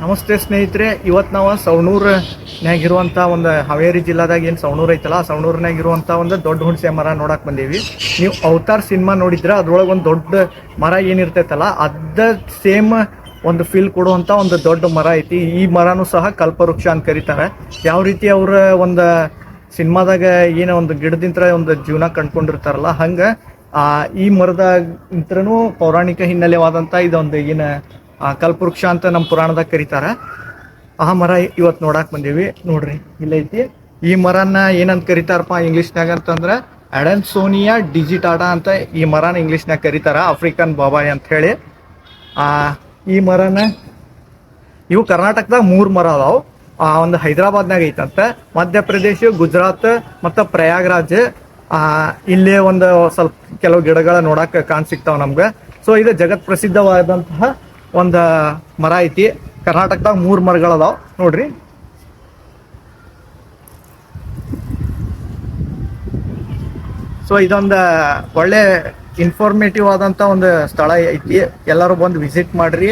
ನಮಸ್ತೆ ಸ್ನೇಹಿತರೆ, ಇವತ್ತು ನಾವು ಸವಣೂರ್ನಾಗ ಇರುವಂಥ ಒಂದು ಹಾವೇರಿ ಜಿಲ್ಲಾದಾಗ ಏನು ಸವಣೂರು ಐತಲ್ಲ, ಸವಣೂರ್ನಾಗ ಇರುವಂಥ ಒಂದು ದೊಡ್ಡ ಹುಣಸೆ ಮರ ನೋಡಕ್ಕೆ ಬಂದೀವಿ. ನೀವು ಅವತಾರ್ ಸಿನಿಮಾ ನೋಡಿದ್ರೆ ಅದ್ರೊಳಗೆ ಒಂದು ದೊಡ್ಡ ಮರ ಏನಿರ್ತೈತಲ್ಲ ಅದ ಸೇಮ್ ಒಂದು ಫೀಲ್ ಕೊಡುವಂಥ ಒಂದು ದೊಡ್ಡ ಮರ ಐತಿ. ಈ ಮರನೂ ಸಹ ಕಲ್ಪವೃಕ್ಷ ಅಂತ ಕರೀತಾರೆ. ಯಾವ ರೀತಿ ಅವ್ರ ಒಂದು ಸಿನಿಮಾದಾಗ ಏನೋ ಒಂದು ಗಿಡದಿಂತ್ರ ಒಂದು ಜೀವನ ಕಂಡ್ಕೊಂಡಿರ್ತಾರಲ್ಲ, ಹಂಗೆ ಈ ಮರದಿಂತ್ರನೂ ಪೌರಾಣಿಕ ಹಿನ್ನೆಲೆವಾದಂಥ ಇದೊಂದು ಏನು ಕಲ್ಪವೃಕ್ಷ ಅಂತ ನಮ್ಮ ಪುರಾಣದಾಗ ಕರೀತಾರೆ. ಆ ಮರ ಇವತ್ತು ನೋಡಕ್ ಬಂದೀವಿ. ನೋಡ್ರಿ ಇಲ್ಲೈತಿ. ಈ ಮರನ ಏನಂತ ಕರೀತಾರಪ್ಪ ಇಂಗ್ಲೀಷ್ನಾಗ ಅಂತಂದ್ರೆ ಅಡನ್ಸೋನಿಯಾ ಡಿಜಿಟಾಟಾ ಅಂತ ಈ ಮರನ ಇಂಗ್ಲೀಷ್ನಾಗ ಕರೀತಾರ, ಆಫ್ರಿಕನ್ ಬಾಬಾಯ್ ಅಂತ ಹೇಳಿ. ಈ ಮರನ ಇವು ಕರ್ನಾಟಕದಾಗ 3 ಮರ ಅದಾವು. ಒಂದು ಹೈದರಾಬಾದ್ನಾಗ ಐತಂತೆ, ಮಧ್ಯಪ್ರದೇಶ, ಗುಜರಾತ್ ಮತ್ತು ಪ್ರಯಾಗ್ರಾಜ್. ಇಲ್ಲೇ ಒಂದು ಸ್ವಲ್ಪ ಕೆಲವು ಗಿಡಗಳ ನೋಡಕ್ ಕಾಣಸಿಗ್ತಾವ ನಮ್ಗೆ. ಸೊ ಇದು ಜಗತ್ ಪ್ರಸಿದ್ಧವಾದಂತಹ ಒಂದು ಮರ ಐತಿ. ಕರ್ನಾಟಕದಾಗ 3 ಮರಗಳದಾವ ನೋಡ್ರಿ. ಸೊ ಇದೊಂದು ಒಳ್ಳೆ ಇನ್ಫಾರ್ಮೇಟಿವ್ ಆದಂಥ ಒಂದು ಸ್ಥಳ ಐತಿ. ಎಲ್ಲರೂ ಬಂದು ವಿಸಿಟ್ ಮಾಡ್ರಿ.